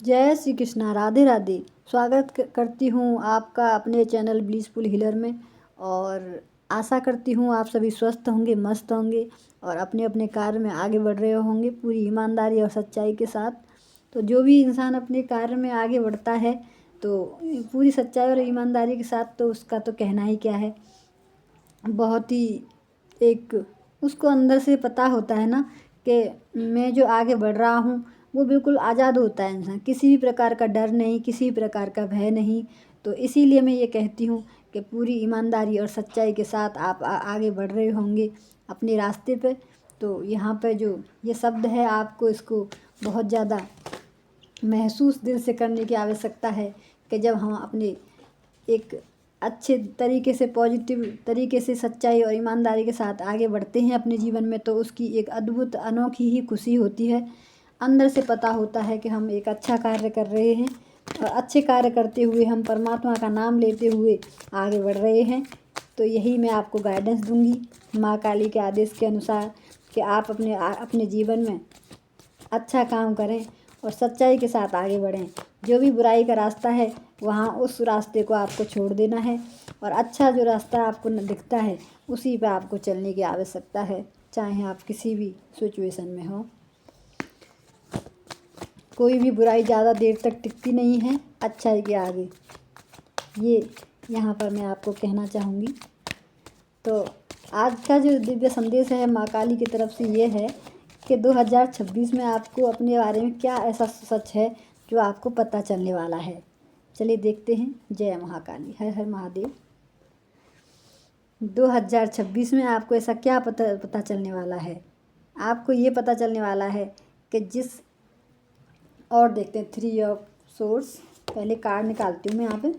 जय श्री कृष्णा, राधे राधे। स्वागत करती हूँ आपका अपने चैनल ब्लिसफुल हीलर में। और आशा करती हूँ आप सभी स्वस्थ होंगे, मस्त होंगे और अपने अपने कार्य में आगे बढ़ रहे होंगे पूरी ईमानदारी और सच्चाई के साथ। तो जो भी इंसान अपने कार्य में आगे बढ़ता है तो पूरी सच्चाई और ईमानदारी के साथ, तो उसका तो कहना ही क्या है। बहुत ही एक उसको अंदर से पता होता है ना कि मैं जो आगे बढ़ रहा हूँ वो बिल्कुल आज़ाद होता है इंसान, किसी भी प्रकार का डर नहीं, किसी भी प्रकार का भय नहीं। तो इसीलिए मैं ये कहती हूँ कि पूरी ईमानदारी और सच्चाई के साथ आप आगे बढ़ रहे होंगे अपने रास्ते पे। तो यहाँ पे जो ये शब्द है, आपको इसको बहुत ज़्यादा महसूस दिल से करने की आवश्यकता है कि जब हम अपने एक अच्छे तरीके से, पॉजिटिव तरीके से, सच्चाई और ईमानदारी के साथ आगे बढ़ते हैं अपने जीवन में, तो उसकी एक अद्भुत अनोखी ही खुशी होती है। अंदर से पता होता है कि हम एक अच्छा कार्य कर रहे हैं और अच्छे कार्य करते हुए हम परमात्मा का नाम लेते हुए आगे बढ़ रहे हैं। तो यही मैं आपको गाइडेंस दूंगी माँ काली के आदेश के अनुसार कि आप अपने जीवन में अच्छा काम करें और सच्चाई के साथ आगे बढ़ें। जो भी बुराई का रास्ता है वहाँ उस रास्ते को आपको छोड़ देना है और अच्छा जो रास्ता आपको दिखता है उसी पे आपको चलने की आवश्यकता है, चाहे आप किसी भी सिचुएशन में हो। कोई भी बुराई ज़्यादा देर तक टिकती नहीं है अच्छाई के आगे, ये यहाँ पर मैं आपको कहना चाहूँगी। तो आज का जो दिव्य संदेश है माँ काली की तरफ से ये है कि 2026 में आपको अपने बारे में क्या ऐसा सच है जो आपको पता चलने वाला है। चलिए देखते हैं। जय महाकाली, हर हर महादेव। 2026 में आपको ऐसा क्या पता चलने वाला है। आपको ये पता चलने वाला है कि जिस और देखते हैं 3 ऑफ सोर्स। पहले कार्ड निकालती हूँ मैं यहाँ पे,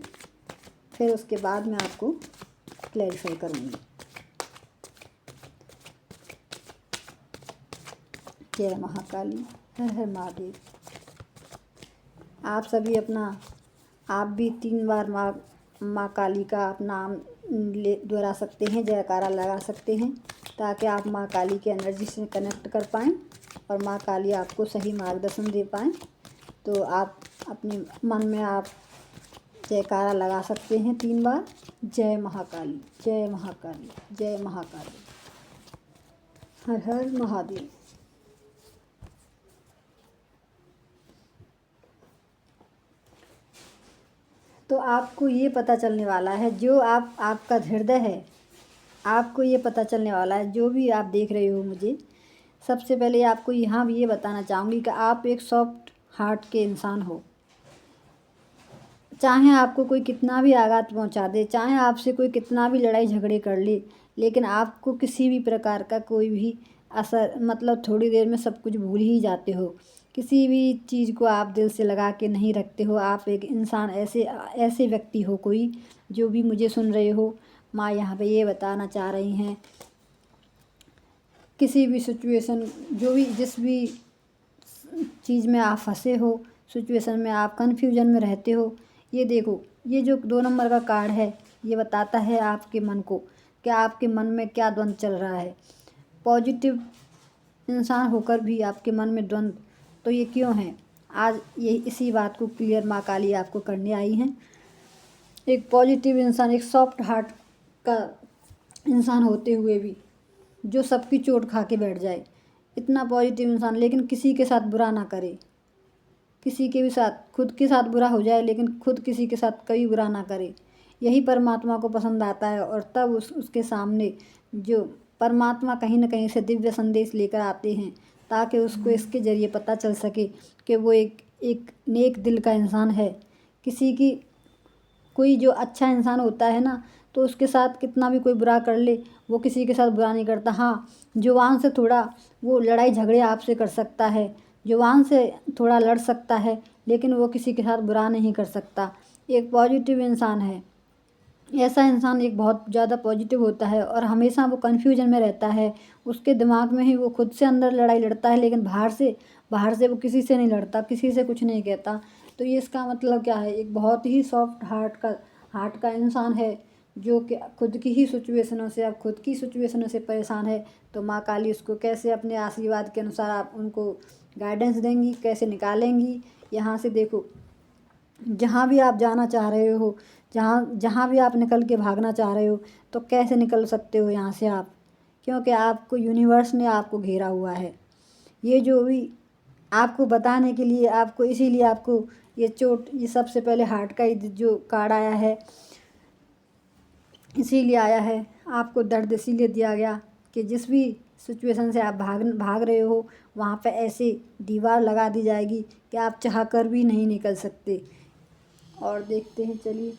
फिर उसके बाद मैं आपको क्लैरिफाई करूँगी। जय महाकाली, हर हर महादेव। आप सभी आप भी 3 बार माँ काली का नाम दोहरा सकते हैं, जयकारा लगा सकते हैं, ताकि आप माँ काली के एनर्जी से कनेक्ट कर पाएँ और माँ काली आपको सही मार्गदर्शन दे पाएँ। तो आप अपने मन में आप जयकारा लगा सकते हैं 3 बार। जय महाकाली, जय महाकाली, जय महाकाली, हर हर महादेव। तो आपको ये पता चलने वाला है, जो आपका हृदय है, आपको ये पता चलने वाला है। जो भी आप देख रहे हो मुझे, सबसे पहले आपको यहाँ भी ये बताना चाहूँगी कि आप एक सॉफ्ट हार्ट के इंसान हो। चाहे आपको कोई कितना भी आघात पहुँचा दे, चाहे आपसे कोई कितना भी लड़ाई झगड़े कर ले, लेकिन आपको किसी भी प्रकार का कोई भी असर, मतलब थोड़ी देर में सब कुछ भूल ही जाते हो। किसी भी चीज़ को आप दिल से लगा के नहीं रखते हो। आप एक इंसान ऐसे व्यक्ति हो, कोई जो भी मुझे सुन रहे हो, माँ यहाँ पे ये बताना चाह रही हैं, किसी भी सिचुएशन, जिस भी चीज़ में आप फंसे हो, सिचुएशन में आप कन्फ्यूजन में रहते हो, ये देखो, ये जो 2 नंबर का कार्ड है ये बताता है आपके मन को कि आपके मन में क्या द्वंद्व चल रहा है। पॉजिटिव इंसान होकर भी आपके मन में द्वंद्व, तो ये क्यों है? आज ये इसी बात को क्लियर माँ काली आपको करने आई हैं। एक पॉजिटिव इंसान, एक सॉफ्ट हार्ट का इंसान होते हुए भी जो सबकी चोट खा के बैठ जाए, इतना पॉजिटिव इंसान, लेकिन किसी के साथ बुरा ना करे, किसी के भी साथ, खुद के साथ बुरा हो जाए लेकिन खुद किसी के साथ कभी बुरा ना करे, यही परमात्मा को पसंद आता है। और तब उसके सामने जो परमात्मा कहीं ना कहीं से दिव्य संदेश लेकर आते हैं, ताकि उसको इसके ज़रिए पता चल सके कि वो एक नेक दिल का इंसान है। किसी की कोई जो अच्छा इंसान होता है ना, तो उसके साथ कितना भी कोई बुरा कर ले, वो किसी के साथ बुरा नहीं करता। हाँ, जुबान से थोड़ा वो लड़ाई झगड़े आपसे कर सकता है, जुबान से थोड़ा लड़ सकता है, लेकिन वो किसी के साथ बुरा नहीं कर सकता। एक पॉजिटिव इंसान है, ऐसा इंसान एक बहुत ज़्यादा पॉजिटिव होता है और हमेशा वो कन्फ्यूजन में रहता है। उसके दिमाग में ही वो खुद से अंदर लड़ाई लड़ता है, लेकिन बाहर से वो किसी से नहीं लड़ता, किसी से कुछ नहीं कहता। तो ये इसका मतलब क्या है? एक बहुत ही सॉफ्ट हार्ट का इंसान है, जो कि खुद की ही सिचुएशनों से, अब खुद की सिचुएशनों से परेशान है। तो माँ काली उसको कैसे अपने आशीर्वाद के अनुसार आप उनको गाइडेंस देंगी, कैसे निकालेंगी, यहाँ से देखो, जहाँ भी आप जाना चाह रहे हो, जहाँ जहाँ भी आप निकल के भागना चाह रहे हो, तो कैसे निकल सकते हो यहाँ से आप? क्योंकि आपको यूनिवर्स ने आपको घेरा हुआ है। ये जो भी आपको बताने के लिए, आपको इसीलिए आपको ये चोट, ये सबसे पहले हार्ट का ही जो कार्ड आया है, इसीलिए आया है। आपको दर्द इसीलिए दिया गया कि जिस भी सिचुएशन से आप भाग रहे हो, वहाँ पे ऐसे दीवार लगा दी जाएगी कि आप चाह कर भी नहीं निकल सकते। और देखते हैं, चलिए,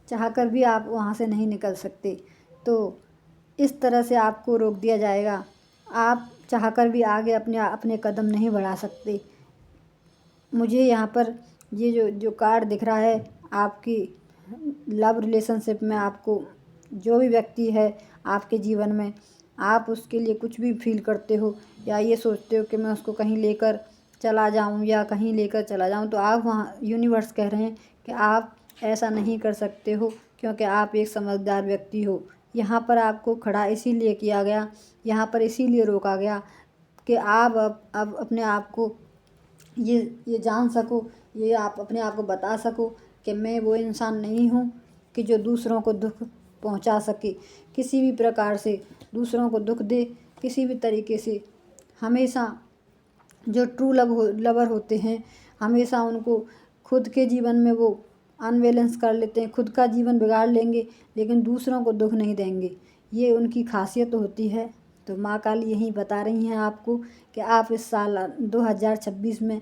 चाह कर भी आप वहाँ से नहीं निकल सकते। तो इस तरह से आपको रोक दिया जाएगा। आप चाह कर भी आगे अपने अपने कदम नहीं बढ़ा सकते। मुझे यहाँ पर ये जो कार्ड दिख रहा है, आपकी लव रिलेशनशिप में आपको जो भी व्यक्ति है आपके जीवन में, आप उसके लिए कुछ भी फील करते हो या ये सोचते हो कि मैं उसको कहीं लेकर चला जाऊं या कहीं लेकर चला जाऊं, तो आप वहाँ, यूनिवर्स कह रहे हैं कि आप ऐसा नहीं कर सकते हो, क्योंकि आप एक समझदार व्यक्ति हो। यहाँ पर आपको खड़ा इसीलिए किया गया, यहाँ पर इसीलिए रोका गया कि आप अब अपने आप को ये जान सको, ये आप अपने आप को बता सको कि मैं वो इंसान नहीं हूँ कि जो दूसरों को दुख पहुँचा सके, किसी भी प्रकार से दूसरों को दुख दे, किसी भी तरीके से। हमेशा जो ट्रू लवर होते हैं, हमेशा उनको खुद के जीवन में वो अनबैलेंस कर लेते हैं, खुद का जीवन बिगाड़ लेंगे लेकिन दूसरों को दुख नहीं देंगे। ये उनकी खासियत होती है। तो माँ काली यही बता रही हैं आपको कि आप इस साल 2026 में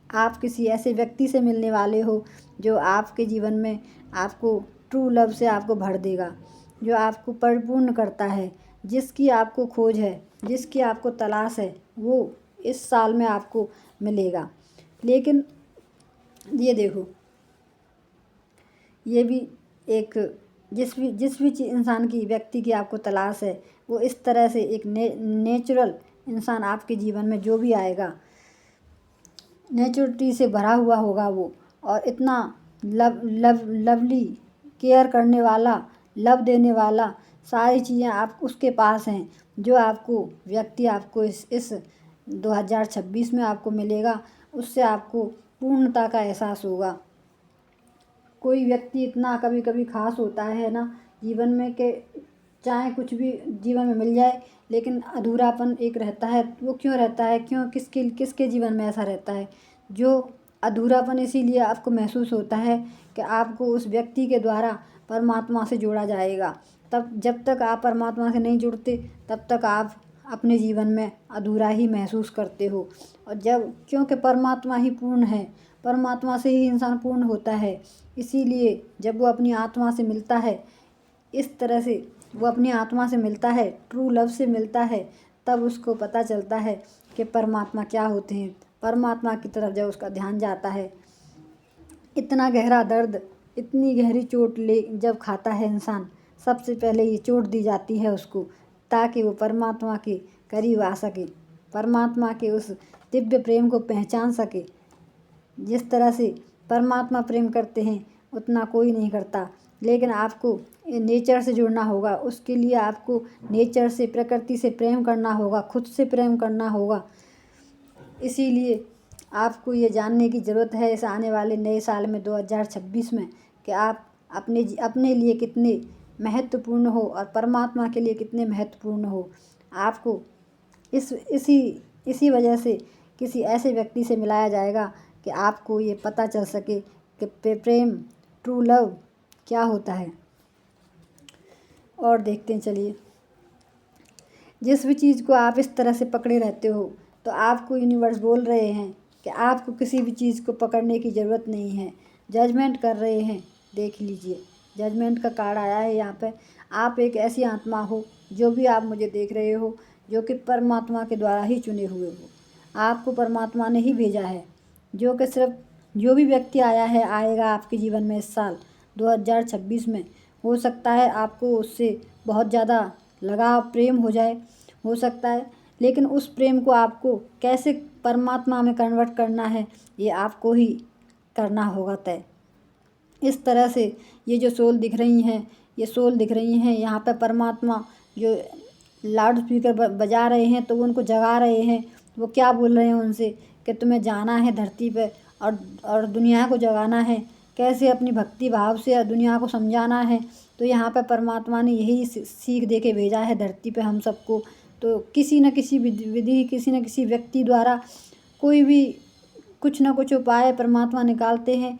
आप किसी ऐसे व्यक्ति से मिलने वाले हो जो आपके जीवन में आपको ट्रू लव से आपको भर देगा, जो आपको परिपूर्ण करता है, जिसकी आपको खोज है, जिसकी आपको तलाश है, वो इस साल में आपको मिलेगा। लेकिन ये देखो, ये भी एक, जिस भी इंसान की, व्यक्ति की आपको तलाश है, वो इस तरह से एक नेचुरल इंसान आपके जीवन में जो भी आएगा, नेचुरलिटी से भरा हुआ होगा वो, और इतना लवली, केयर करने वाला, लव देने वाला, सारी चीज़ें आप उसके पास हैं, जो आपको व्यक्ति आपको इस 2026 में आपको मिलेगा। उससे आपको पूर्णता का एहसास होगा। कोई व्यक्ति इतना कभी कभी खास होता है ना जीवन में कि चाहे कुछ भी जीवन में मिल जाए लेकिन अधूरापन एक रहता है। वो क्यों रहता है, क्यों, किसके जीवन में ऐसा रहता है? जो अधूरापन इसीलिए आपको महसूस होता है कि आपको उस व्यक्ति के द्वारा परमात्मा से जोड़ा जाएगा। तब जब तक आप परमात्मा से नहीं जुड़ते तब तक आप अपने जीवन में अधूरा ही महसूस करते हो। और जब, क्योंकि परमात्मा ही पूर्ण है, परमात्मा से ही इंसान पूर्ण होता है, इसीलिए जब वो अपनी आत्मा से मिलता है, इस तरह से वो अपनी आत्मा से मिलता है, ट्रू लव से मिलता है, तब उसको पता चलता है कि परमात्मा क्या होते हैं। परमात्मा की तरफ जब उसका ध्यान जाता है, इतना गहरा दर्द, इतनी गहरी चोट जब खाता है इंसान, सबसे पहले ये चोट दी जाती है उसको, ताकि वो परमात्मा के करीब आ सके, परमात्मा के उस दिव्य प्रेम को पहचान सके। जिस तरह से परमात्मा प्रेम करते हैं उतना कोई नहीं करता। लेकिन आपको नेचर से जुड़ना होगा, उसके लिए आपको नेचर से, प्रकृति से प्रेम करना होगा, खुद से प्रेम करना होगा। इसीलिए आपको ये जानने की ज़रूरत है इस आने वाले नए साल में 2026 में कि आप अपने लिए कितने महत्वपूर्ण हो और परमात्मा के लिए कितने महत्वपूर्ण हो। आपको इसी वजह से किसी ऐसे व्यक्ति से मिलाया जाएगा कि आपको ये पता चल सके कि प्रेम, ट्रू लव क्या होता है। और देखते हैं, चलिए, जिस भी चीज़ को आप इस तरह से पकड़े रहते हो, तो आपको यूनिवर्स बोल रहे हैं कि आपको किसी भी चीज़ को पकड़ने की ज़रूरत नहीं है। जजमेंट कर रहे हैं, देख लीजिए, जजमेंट का कार्ड आया है यहाँ पे। आप एक ऐसी आत्मा हो, जो भी आप मुझे देख रहे हो, जो कि परमात्मा के द्वारा ही चुने हुए हो। आपको परमात्मा ने ही भेजा है, जो कि सिर्फ जो भी व्यक्ति आया है, आएगा आपके जीवन में इस साल 2026 में, हो सकता है आपको उससे बहुत ज़्यादा लगाव, प्रेम हो जाए, हो सकता है। लेकिन उस प्रेम को आपको कैसे परमात्मा में कन्वर्ट करना है, ये आपको ही करना होगा तय। इस तरह से ये जो सोल दिख रही हैं, ये सोल दिख रही हैं यहाँ पे, परमात्मा जो लाउड स्पीकर बजा रहे हैं तो वो उनको जगा रहे हैं। वो क्या बोल रहे हैं उनसे कि तुम्हें जाना है धरती पे और दुनिया को जगाना है, कैसे अपनी भक्ति भाव से दुनिया को समझाना है। तो यहाँ पे परमात्मा ने यही सीख दे के भेजा है धरती पे हम सबको। तो किसी न किसी विधि, किसी न किसी व्यक्ति द्वारा कोई भी कुछ न कुछ उपाय परमात्मा निकालते हैं।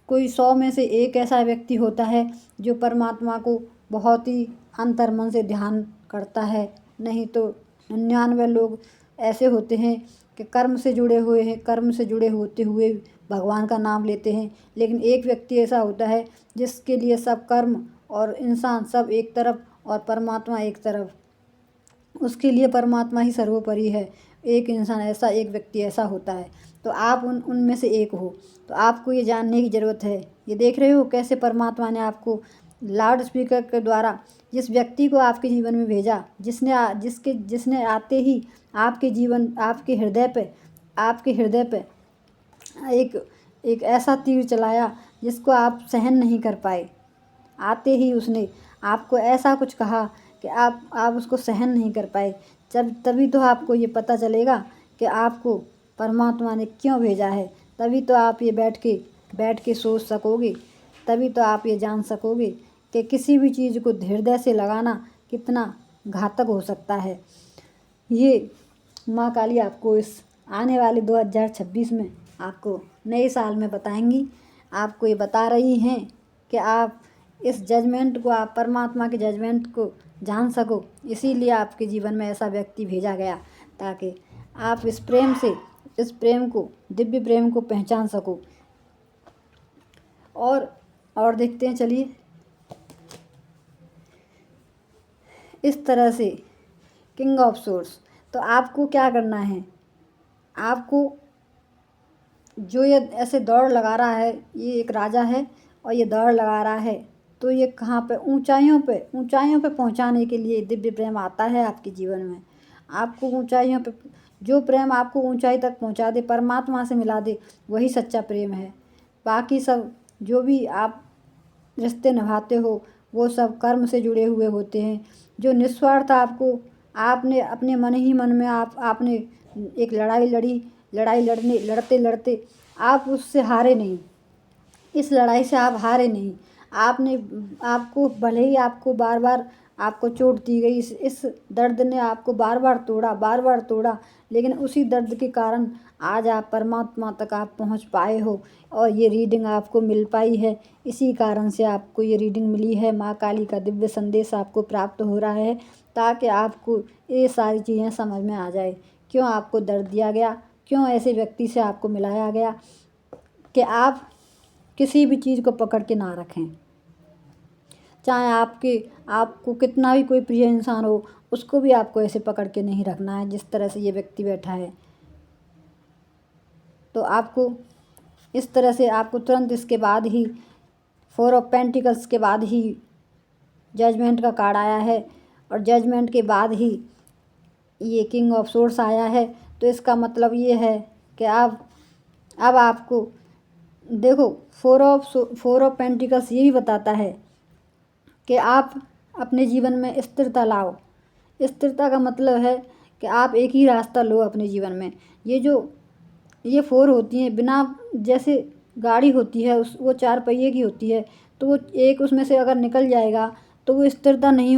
कोई 100 में से एक ऐसा व्यक्ति होता है जो परमात्मा को बहुत ही अंतर्मन से ध्यान करता है, नहीं तो 99 लोग ऐसे होते हैं कि कर्म से जुड़े हुए हैं, कर्म से जुड़े होते हुए भगवान का नाम लेते हैं। लेकिन एक व्यक्ति ऐसा होता है जिसके लिए सब कर्म और इंसान सब एक तरफ और परमात्मा एक तरफ, उसके लिए परमात्मा ही सर्वोपरि है। एक इंसान ऐसा, एक व्यक्ति ऐसा होता है। तो आप उनमें से एक हो। तो आपको ये जानने की ज़रूरत है। ये देख रहे हो कैसे परमात्मा ने आपको लाउड स्पीकर के द्वारा जिस व्यक्ति को आपके जीवन में भेजा, जिसने आते ही आपके जीवन, आपके हृदय पे एक ऐसा तीर चलाया जिसको आप सहन नहीं कर पाए। आते ही उसने आपको ऐसा कुछ कहा कि आप उसको सहन नहीं कर पाए। तभी तो आपको ये पता चलेगा कि आपको परमात्मा ने क्यों भेजा है। तभी तो आप ये बैठ के सोच सकोगे। तभी तो आप ये जान सकोगे कि किसी भी चीज़ को हृदय से लगाना कितना घातक हो सकता है। ये माँ काली आपको इस आने वाले 2026 में आपको नए साल में बताएंगी। आपको ये बता रही हैं कि आप इस जजमेंट को, आप परमात्मा के जजमेंट को जान सको। इसीलिए आपके जीवन में ऐसा व्यक्ति भेजा गया ताकि आप इस प्रेम को, दिव्य प्रेम को पहचान सको। और देखते हैं, चलिए। इस तरह से किंग ऑफ सोर्स। तो आपको क्या करना है, आपको जो ये ऐसे दौड़ लगा रहा है, ये एक राजा है और ये दौड़ लगा रहा है, तो ये कहाँ पे, ऊंचाइयों पे पहुंचाने के लिए दिव्य प्रेम आता है आपके जीवन में। आपको ऊंचाइयों पे, जो प्रेम आपको ऊंचाई तक पहुंचा दे, परमात्मा से मिला दे, वही सच्चा प्रेम है। बाकी सब जो भी आप रिश्ते निभाते हो वो सब कर्म से जुड़े हुए होते हैं। जो निस्वार्थ आपने अपने मन ही मन में आपने एक लड़ते लड़ते आप उससे हारे नहीं। इस लड़ाई से आप हारे नहीं। आपको भले ही आपको बार बार आपको चोट दी गई, इस दर्द ने आपको बार बार तोड़ा, लेकिन उसी दर्द के कारण आज आप परमात्मा तक आप पहुंच पाए हो और ये रीडिंग आपको मिल पाई है। इसी कारण से आपको ये रीडिंग मिली है। माँ काली का दिव्य संदेश आपको प्राप्त हो रहा है ताकि आपको ये सारी चीज़ें समझ में आ जाए। क्यों आपको दर्द दिया गया, क्यों ऐसे व्यक्ति से आपको मिलाया गया कि आप किसी भी चीज़ को पकड़ के ना रखें। चाहे आपको कितना भी कोई प्रिय इंसान हो, उसको भी आपको ऐसे पकड़ के नहीं रखना है जिस तरह से ये व्यक्ति बैठा है। तो आपको इस तरह से, आपको तुरंत इसके बाद ही 4 ऑफ पेंटिकल्स के बाद ही जजमेंट का कार्ड आया है और जजमेंट के बाद ही ये किंग ऑफ सोर्स आया है। तो इसका मतलब ये है कि अब आपको देखो, 4 ऑफ पेंटिकल्स ये भी बताता है कि आप अपने जीवन में स्थिरता लाओ। स्थिरता का मतलब है कि आप एक ही रास्ता लो अपने जीवन में। ये 4 होती हैं, बिना, जैसे गाड़ी होती है वो 4 पहिए की होती है, तो वो एक उसमें से अगर निकल जाएगा तो वो स्थिर नहीं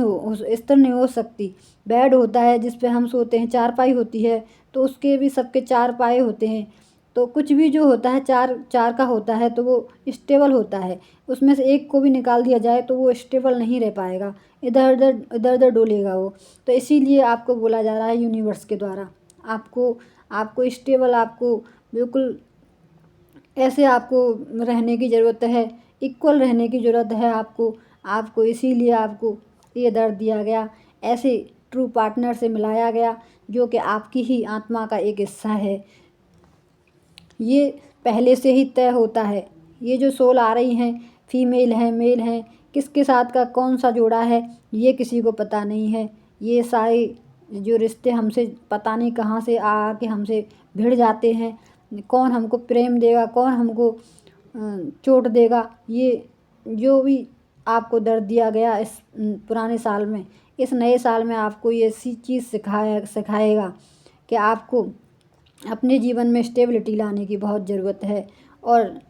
हो सकती। बेड होता है जिस पे हम सोते हैं, 4 पाई होती है, तो उसके भी सबके 4 पाए होते हैं। तो कुछ भी जो होता है 4 का होता है तो वो स्टेबल होता है। उसमें से एक को भी निकाल दिया जाए तो वो स्टेबल नहीं रह पाएगा, इधर उधर डोलेगा वो। तो इसीलिए आपको बोला जा रहा है यूनिवर्स के द्वारा, आपको स्टेबल, आपको बिल्कुल ऐसे आपको रहने की ज़रूरत है, इक्वल रहने की ज़रूरत है आपको इसीलिए आपको ये दर्द दिया गया। ऐसे ट्रू पार्टनर से मिलाया गया जो कि आपकी ही आत्मा का एक हिस्सा है। ये पहले से ही तय होता है। ये जो सोल आ रही हैं, फीमेल हैं, मेल हैं, किसके साथ का कौन सा जोड़ा है ये किसी को पता नहीं है। ये सारे जो रिश्ते हमसे पता नहीं कहाँ से के हमसे भिड़ जाते हैं। कौन हमको प्रेम देगा, कौन हमको चोट देगा, ये जो भी आपको दर्द दिया गया इस पुराने साल में, इस नए साल में आपको ये ऐसी चीज़ सिखाएगा कि आपको अपने जीवन में स्टेबिलिटी लाने की बहुत ज़रूरत है। और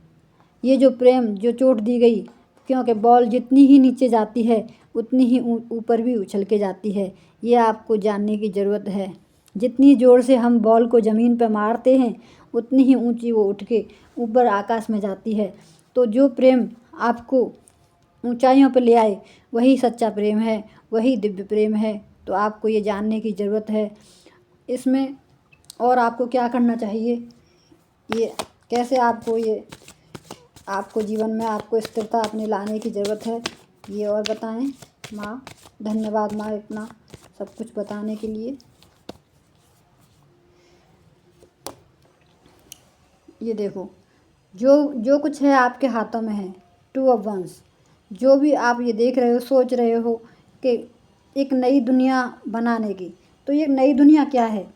ये जो प्रेम जो चोट दी गई, क्योंकि बॉल जितनी ही नीचे जाती है उतनी ही ऊपर भी उछल के जाती है, ये आपको जानने की ज़रूरत है। जितनी ज़ोर से हम बॉल को ज़मीन पर मारते हैं उतनी ही ऊंची वो उठ के ऊपर आकाश में जाती है। तो जो प्रेम आपको ऊंचाइयों पर ले आए वही सच्चा प्रेम है, वही दिव्य प्रेम है। तो आपको ये जानने की ज़रूरत है इसमें। और आपको क्या करना चाहिए, ये कैसे आपको ये आपको जीवन में आपको स्थिरता अपने लाने की ज़रूरत है, ये और बताएं माँ। धन्यवाद माँ इतना सब कुछ बताने के लिए। ये देखो, जो जो कुछ है आपके हाथों में है, 2 ऑफ वंस। जो भी आप ये देख रहे हो, सोच रहे हो कि एक नई दुनिया बनाने की, तो ये नई दुनिया क्या है?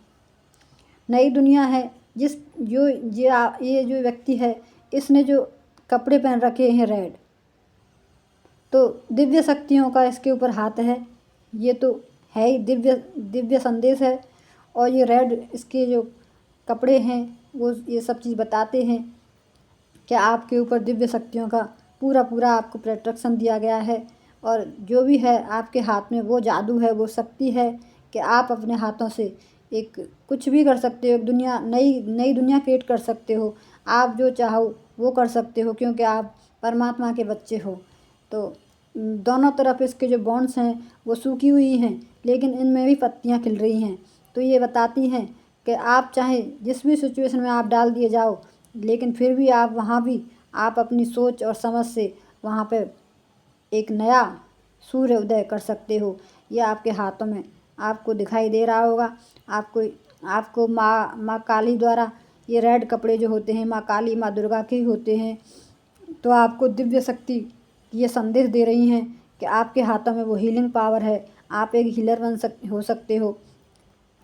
नई दुनिया है जिस जो ये जो व्यक्ति है इसने जो कपड़े पहन रखे हैं रेड, तो दिव्य शक्तियों का इसके ऊपर हाथ है। ये तो है ही दिव्य दिव्य संदेश है। और ये रेड इसके जो कपड़े हैं वो ये सब चीज़ बताते हैं कि आपके ऊपर दिव्य शक्तियों का पूरा पूरा आपको प्रोटेक्शन दिया गया है। और जो भी है आपके हाथ में वो जादू है, वो शक्ति है कि आप अपने हाथों से एक कुछ भी कर सकते हो। एक दुनिया नई नई दुनिया क्रिएट कर सकते हो। आप जो चाहो वो कर सकते हो क्योंकि आप परमात्मा के बच्चे हो। तो दोनों तरफ इसके जो बॉन्ड्स हैं वो सूखी हुई हैं, लेकिन इनमें भी पत्तियां खिल रही हैं। तो ये बताती हैं कि आप चाहे जिस भी सिचुएशन में आप डाल दिए जाओ, लेकिन फिर भी आप वहाँ भी आप अपनी सोच और समझ से वहाँ पे एक नया सूर्य उदय कर सकते हो। ये आपके हाथों में आपको दिखाई दे रहा होगा। आपको आपको माँ काली द्वारा ये रेड कपड़े जो होते हैं माँ काली माँ दुर्गा के ही होते हैं। तो आपको दिव्य शक्ति ये संदेश दे रही हैं कि आपके हाथों में वो हीलिंग पावर है। आप एक हीलर हो सकते हो,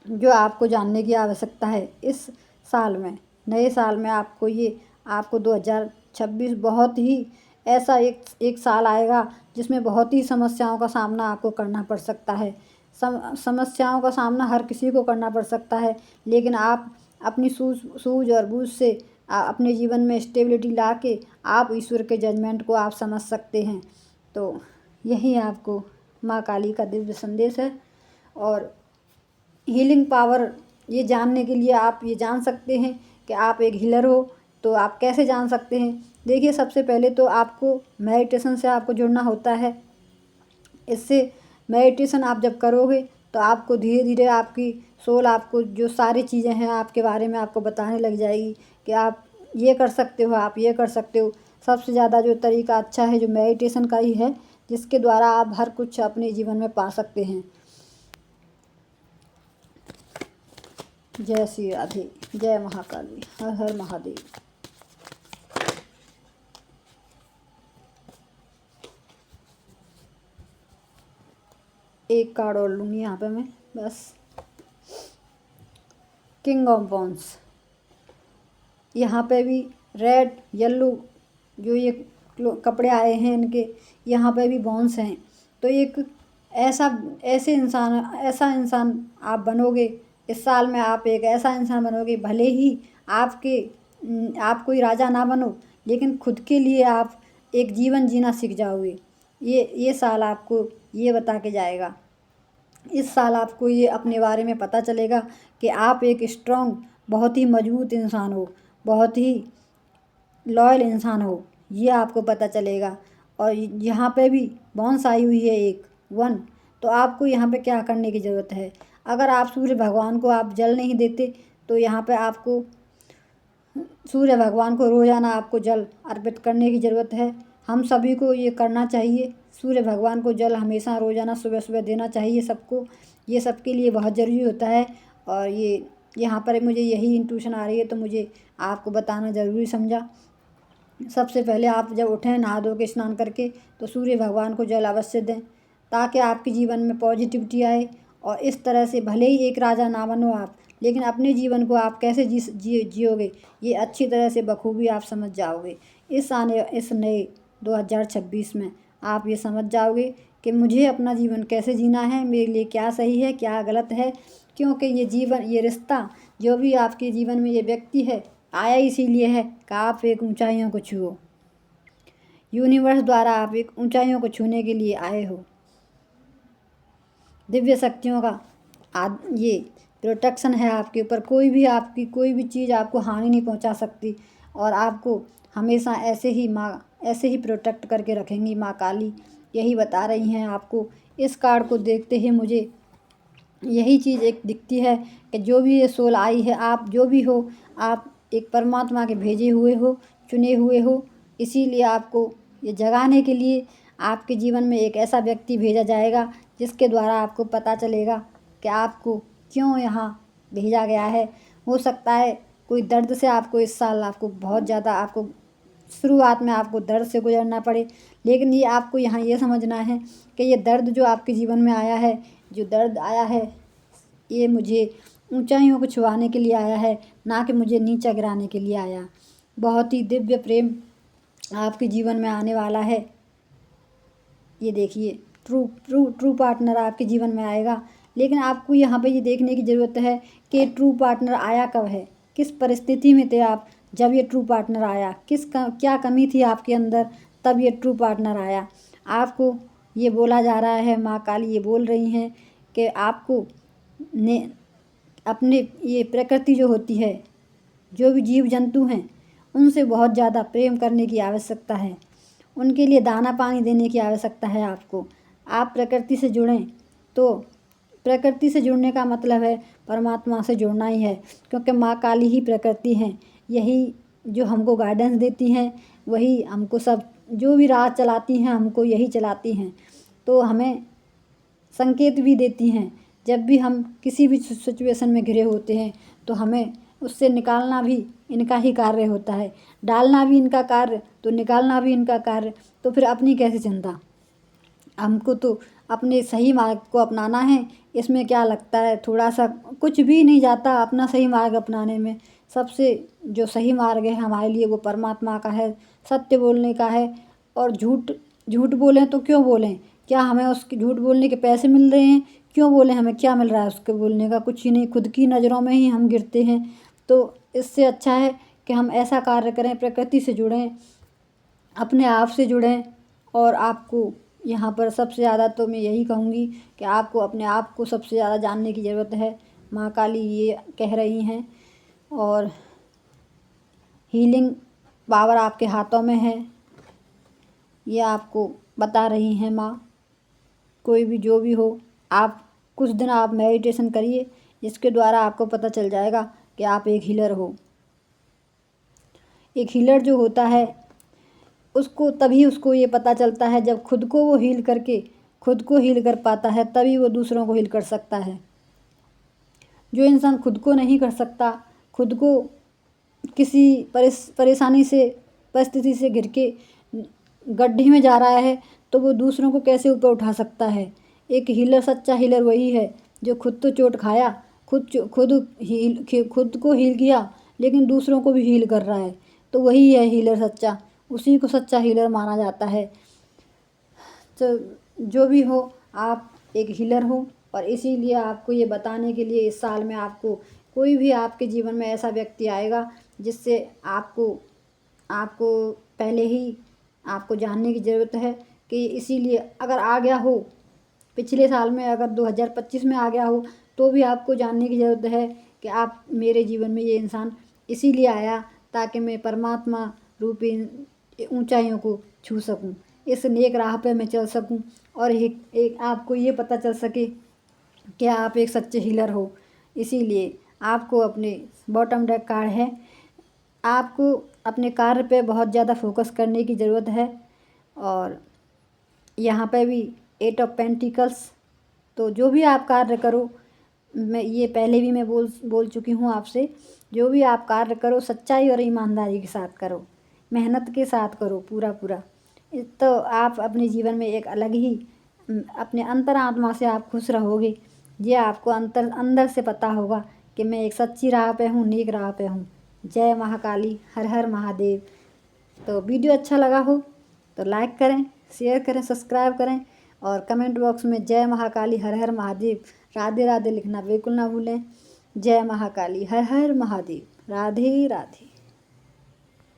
जो आपको जानने की आवश्यकता है। इस साल में, नए साल में आपको 2026 बहुत ही ऐसा एक साल आएगा जिसमें बहुत ही समस्याओं का सामना आपको करना पड़ सकता है। समस्याओं का सामना हर किसी को करना पड़ सकता है, लेकिन आप अपनी सूझ और बूझ से अपने जीवन में स्टेबिलिटी ला के आप ईश्वर के जजमेंट को आप समझ सकते हैं। तो यही आपको माँ काली का दिव्य संदेश है। और हीलिंग पावर ये जानने के लिए आप ये जान सकते हैं कि आप एक हीलर हो। तो आप कैसे जान सकते हैं? देखिए, सबसे पहले तो आपको मेडिटेशन से आपको जुड़ना होता है। इससे मेडिटेशन आप जब करोगे तो आपको धीरे धीरे आपकी सोल आपको जो सारी चीज़ें हैं आपके बारे में आपको बताने लग जाएगी कि आप ये कर सकते हो, आप ये कर सकते हो। सबसे ज़्यादा जो तरीका अच्छा है जो मेडिटेशन का ही है, जिसके द्वारा आप हर कुछ अपने जीवन में पा सकते हैं। जय श्री राधे, जय महाकाली, हर हर महादेव। एक कार्ड और लूँगी यहाँ पे मैं बस। किंग ऑफ वॉन्ड्स, यहाँ पे भी रेड येलो जो ये कपड़े आए हैं इनके, यहाँ पे भी वॉन्ड्स हैं। तो एक ऐसा इंसान आप बनोगे इस साल में। आप एक ऐसा इंसान बनोगे, भले ही आप कोई राजा ना बनो, लेकिन खुद के लिए आप एक जीवन जीना सीख जाओगे। ये साल आपको ये बता के जाएगा। इस साल आपको ये अपने बारे में पता चलेगा कि आप एक स्ट्रॉन्ग, बहुत ही मजबूत इंसान हो, बहुत ही लॉयल इंसान हो, ये आपको पता चलेगा। और यहाँ पे भी बाउंस आई हुई है एक 1। तो आपको यहाँ पे क्या करने की ज़रूरत है? अगर आप सूर्य भगवान को आप जल नहीं देते तो यहाँ पे आपको सूर्य भगवान को रोज़ाना आपको जल अर्पित करने की ज़रूरत है। हम सभी को ये करना चाहिए। सूर्य भगवान को जल हमेशा रोज़ाना सुबह सुबह देना चाहिए सबको। ये सबके लिए बहुत ज़रूरी होता है। और ये यहाँ पर मुझे यही इंट्यूशन आ रही है तो मुझे आपको बताना ज़रूरी समझा। सबसे पहले आप जब उठें नहा धो के स्नान करके तो सूर्य भगवान को जल अवश्य दें, ताकि आपके जीवन में पॉजिटिविटी आए। और इस तरह से भले ही एक राजा ना बनो आप, लेकिन अपने जीवन को आप कैसे जियोगे ये अच्छी तरह से बखूबी आप समझ जाओगे। इस नए 2026 में आप ये समझ जाओगे कि मुझे अपना जीवन कैसे जीना है, मेरे लिए क्या सही है क्या गलत है। क्योंकि ये जीवन, ये रिश्ता, जो भी आपके जीवन में ये व्यक्ति है, आया इसीलिए है कि आप एक ऊंचाइयों को छुओ। यूनिवर्स द्वारा आप एक ऊंचाइयों को छूने के लिए आए हो। दिव्य शक्तियों का ये प्रोटेक्शन है आपके ऊपर। कोई भी आपकी कोई भी चीज़ आपको हानि नहीं पहुंचा सकती, और आपको हमेशा ऐसे ही प्रोटेक्ट करके रखेंगी माँ काली, यही बता रही हैं आपको। इस कार्ड को देखते ही मुझे यही चीज़ एक दिखती है कि जो भी ये सोल आई है, आप जो भी हो, आप एक परमात्मा के भेजे हुए हो, चुने हुए हो। इसीलिए आपको ये जगाने के लिए आपके जीवन में एक ऐसा व्यक्ति भेजा जाएगा जिसके द्वारा आपको पता चलेगा कि आपको क्यों यहाँ भेजा गया है। हो सकता है कोई दर्द से आपको इस साल आपको बहुत ज़्यादा आपको शुरुआत में आपको दर्द से गुजरना पड़े, लेकिन ये आपको यहाँ ये समझना है कि ये दर्द जो आपके जीवन में आया है, जो दर्द आया है, ये मुझे ऊंचाइयों को छुआने के लिए आया है, ना कि मुझे नीचा गिराने के लिए आया। बहुत ही दिव्य प्रेम आपके जीवन में आने वाला है। ये देखिए, ट्रू पार्टनर आपके जीवन में आएगा। लेकिन आपको यहाँ पे ये देखने की ज़रूरत है कि ट्रू पार्टनर आया कब है, किस परिस्थिति में थे आप जब ये ट्रू पार्टनर आया, क्या कमी थी आपके अंदर तब ये ट्रू पार्टनर आया। आपको ये बोला जा रहा है, माँ काली ये बोल रही हैं कि आपको ने अपने ये प्रकृति जो होती है, जो भी जीव जंतु हैं, उनसे बहुत ज़्यादा प्रेम करने की आवश्यकता है। उनके लिए दाना पानी देने की आवश्यकता है आपको। आप प्रकृति से जुड़ें, तो प्रकृति से जुड़ने का मतलब है परमात्मा से जुड़ना ही है, क्योंकि माँ काली ही प्रकृति हैं। यही जो हमको गाइडेंस देती हैं, वही हमको सब जो भी राह चलाती हैं, हमको यही चलाती हैं। तो हमें संकेत भी देती हैं। जब भी हम किसी भी सिचुएशन में घिरे होते हैं, तो हमें उससे निकालना भी इनका ही कार्य होता है। डालना भी इनका कार्य, तो निकालना भी इनका कार्य। तो फिर अपनी कैसे चिंता। हमको तो अपने सही मार्ग को अपनाना है। इसमें क्या लगता है, थोड़ा सा कुछ भी नहीं जाता अपना सही मार्ग अपनाने में। सबसे जो सही मार्ग है हमारे लिए वो परमात्मा का है, सत्य बोलने का है। और झूठ बोलें तो क्यों बोलें, क्या हमें उसके झूठ बोलने के पैसे मिल रहे हैं, क्यों बोलें, हमें क्या मिल रहा है उसके बोलने का, कुछ ही नहीं। खुद की नज़रों में ही हम गिरते हैं। तो इससे अच्छा है कि हम ऐसा कार्य करें, प्रकृति से जुड़ें, अपने आप से जुड़ें। और आपको यहाँ पर सबसे ज़्यादा तो मैं यही कहूँगी कि आपको अपने आप को सबसे ज़्यादा जानने की ज़रूरत है, माँ काली ये कह रही हैं। और हीलिंग पावर आपके हाथों में है, ये आपको बता रही हैं माँ। कोई भी जो भी हो, आप कुछ दिन आप मेडिटेशन करिए, जिसके द्वारा आपको पता चल जाएगा कि आप एक हीलर हो। एक हीलर जो होता है उसको ये पता चलता है जब खुद को वो हील करके खुद को हील कर पाता है, तभी वो दूसरों को हील कर सकता है। जो इंसान खुद को नहीं कर सकता, खुद को किसी परेशानी से परिस्थिति से घिर के गड्ढे में जा रहा है, तो वो दूसरों को कैसे ऊपर उठा सकता है। एक हीलर, सच्चा हीलर वही है जो खुद तो चोट खाया, खुद को हील किया, लेकिन दूसरों को भी हील कर रहा है। तो वही है हीलर सच्चा, उसी को सच्चा हीलर माना जाता है। तो जो भी हो, आप एक हीलर हो। और इसीलिए आपको ये बताने के लिए इस साल में आपको कोई भी आपके जीवन में ऐसा व्यक्ति आएगा जिससे आपको आपको पहले ही आपको जानने की ज़रूरत है कि इसीलिए अगर आ गया हो पिछले साल में, अगर 2025 में आ गया हो, तो भी आपको जानने की ज़रूरत है कि आप मेरे जीवन में ये इंसान इसीलिए आया ताकि मैं परमात्मा रूपी ऊंचाइयों को छू सकूं, इस नेक राह पे मैं चल सकूं, और एक आपको ये पता चल सके कि आप एक सच्चे हीलर हो। इसीलिए आपको अपने बॉटम डेक कार्ड है, आपको अपने कार्य पे बहुत ज़्यादा फोकस करने की ज़रूरत है। और यहाँ पे भी 8 ऑफ पेंटिकल्स। तो जो भी आप कार्य करो, मैं ये पहले भी मैं बोल चुकी हूँ आपसे, जो भी आप कार्य करो सच्चाई और ईमानदारी के साथ करो, मेहनत के साथ करो पूरा। तो आप अपने जीवन में एक अलग ही अपने अंतरात्मा से आप खुश रहोगे। ये आपको अंदर से पता होगा कि मैं एक सच्ची राह पे हूँ, नेक राह पे हूँ। जय महाकाली, हर हर महादेव। तो वीडियो अच्छा लगा हो तो लाइक करें, शेयर करें, सब्सक्राइब करें और कमेंट बॉक्स में जय महाकाली, हर हर महादेव, राधे राधे लिखना बिल्कुल ना भूलें। जय महाकाली, हर हर महादेव, राधे राधे।